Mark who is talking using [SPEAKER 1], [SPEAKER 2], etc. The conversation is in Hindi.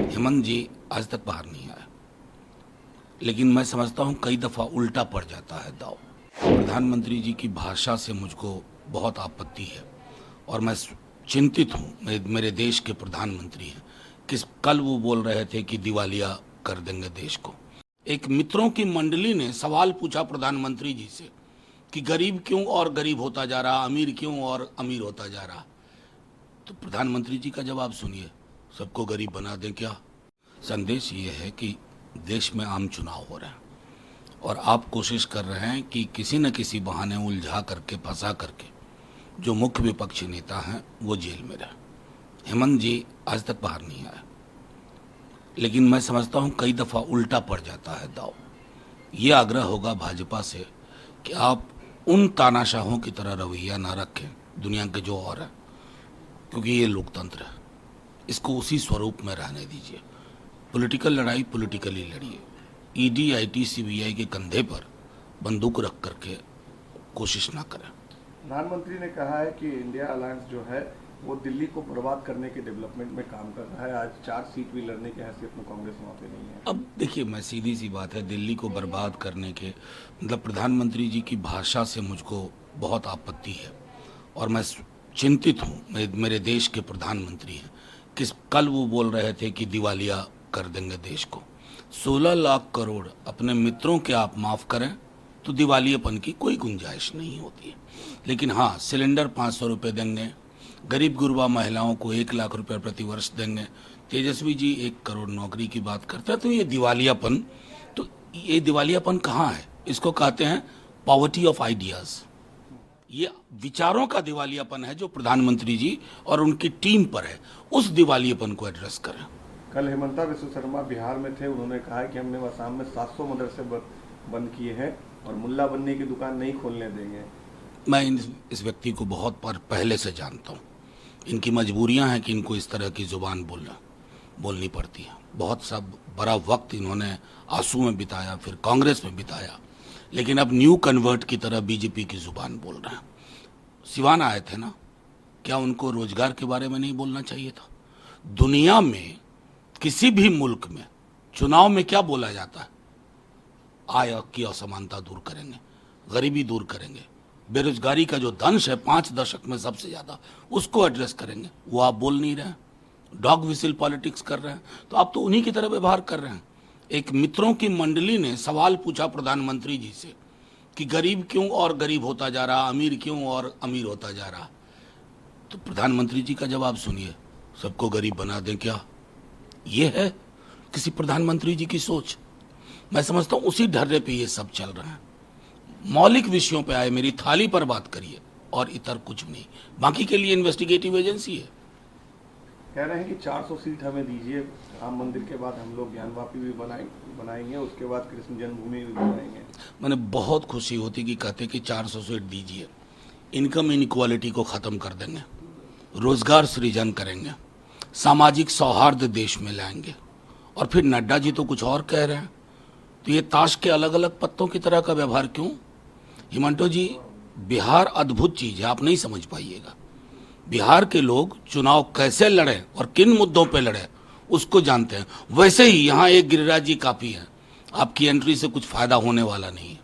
[SPEAKER 1] हेमंत जी आज तक बाहर नहीं आया, लेकिन मैं समझता हूं कई दफा उल्टा पड़ जाता है दाव। प्रधानमंत्री जी की भाषा से मुझको बहुत आपत्ति है और मैं चिंतित हूं। मेरे देश के प्रधानमंत्री हैं, कल वो बोल रहे थे कि दिवालिया कर देंगे देश को। एक मित्रों की मंडली ने सवाल पूछा प्रधानमंत्री जी से कि गरीब क्यों और गरीब होता जा रहा, अमीर क्यों और अमीर होता जा रहा। तो प्रधानमंत्री जी का जवाब सुनिए, सबको गरीब बना दें क्या। संदेश ये है कि देश में आम चुनाव हो रहे हैं और आप कोशिश कर रहे हैं कि किसी न किसी बहाने उलझा करके, फंसा करके जो मुख्य विपक्षी नेता हैं वो जेल में रहे। हेमंत जी आज तक बाहर नहीं आया, लेकिन मैं समझता हूं कई दफा उल्टा पड़ जाता है दाव। ये आग्रह होगा भाजपा से कि आप उन तानाशाहों की तरह रवैया ना रखें दुनिया के जो और है, क्योंकि ये लोकतंत्र है, इसको उसी स्वरूप में रहने दीजिए। पॉलिटिकल लड़ाई पॉलिटिकली लड़िए। ईडी, आईटी, सीबीआई के कंधे पर बंदूक रख करके कोशिश ना करें।
[SPEAKER 2] प्रधानमंत्री ने कहा है कि इंडिया अलायंस जो है वो दिल्ली को बर्बाद करने के डेवलपमेंट में काम कर रहा है। आज 4 सीट भी लड़ने की हैसियत में कांग्रेस वहाँ पे नहीं है।
[SPEAKER 1] अब देखिए, मैं सीधी सी बात है, दिल्ली को बर्बाद करने के मतलब प्रधानमंत्री जी की भाषा से मुझको बहुत आपत्ति है और मैं चिंतित हूँ। मेरे देश के प्रधानमंत्री हैं, कल वो बोल रहे थे कि दिवालिया कर देंगे देश को। 16 लाख करोड़ अपने मित्रों के आप माफ करें तो दिवालियापन की कोई गुंजाइश नहीं होती है। लेकिन हाँ, सिलेंडर 500 रुपये देंगे, गरीब गुरबा महिलाओं को 1 लाख रुपए प्रति वर्ष देंगे, तेजस्वी जी 1 करोड़ नौकरी की बात करते हैं। तो ये दिवालियापन कहाँ है? इसको कहते हैं पॉवर्टी ऑफ आइडियाज। ये विचारों का दिवालियापन है जो प्रधानमंत्री जी और उनकी टीम पर है। उस दिवालियापन को एड्रेस करें।
[SPEAKER 2] कल हेमंता विश्व शर्मा बिहार में थे, उन्होंने कहा है कि हमने आसाम में 700 मदरसे बंद किए हैं और मुल्ला बनने की दुकान नहीं खोलने देंगे।
[SPEAKER 1] मैं इस व्यक्ति को बहुत पहले से जानता हूँ। इनकी मजबूरियां हैं कि इनको इस तरह की जुबान बोलनी पड़ती है। बहुत सब बड़ा वक्त इन्होंने आंसू में बिताया, फिर कांग्रेस में बिताया, लेकिन अब न्यू कन्वर्ट की तरह बीजेपी की जुबान बोल रहे हैं। सिवान आए थे ना, क्या उनको रोजगार के बारे में नहीं बोलना चाहिए था? दुनिया में किसी भी मुल्क में चुनाव में क्या बोला जाता है? आय की असमानता दूर करेंगे, गरीबी दूर करेंगे, बेरोजगारी का जो दंश है 5 दशक में सबसे ज्यादा, उसको एड्रेस करेंगे। वो आप बोल नहीं रहे हैं, डॉग विसिल पॉलिटिक्स कर रहे हैं। तो आप तो उन्हीं की तरह व्यवहार कर रहे हैं। एक मित्रों की मंडली ने सवाल पूछा प्रधानमंत्री जी से कि गरीब क्यों और गरीब होता जा रहा, अमीर क्यों और अमीर होता जा रहा। तो प्रधानमंत्री जी का जवाब सुनिए, सबको गरीब बना दें क्या। ये है किसी प्रधानमंत्री जी की सोच? मैं समझता हूं उसी ढर्रे पे ये सब चल रहा है। मौलिक विषयों पे आए, मेरी थाली पर बात करिए और इतर कुछ नहीं। बाकी के लिए इन्वेस्टिगेटिव एजेंसी है।
[SPEAKER 2] कह रहे हैं कि 400 सीट हमें दीजिए, राम मंदिर के बाद हम लोग ज्ञानवापी भी बनाएंगे, उसके बाद कृष्ण जन्मभूमि भी बनाएंगे।
[SPEAKER 1] मैंने बहुत खुशी होती कि कहते कि 400 सीट दीजिए, इनकम इनइक्वालिटी को खत्म कर देंगे, रोजगार सृजन करेंगे, सामाजिक सौहार्द देश में लाएंगे। और फिर नड्डा जी तो कुछ और कह रहे हैं। तो ये ताश के अलग अलग पत्तों की तरह का व्यवहार क्यों? हिमंटो जी, बिहार अद्भुत चीज है, आप नहीं समझ पाइएगा। बिहार के लोग चुनाव कैसे लड़े और किन मुद्दों पे लड़े उसको जानते हैं। वैसे ही यहाँ एक गिरिराज जी काफी है, आपकी एंट्री से कुछ फायदा होने वाला नहीं है।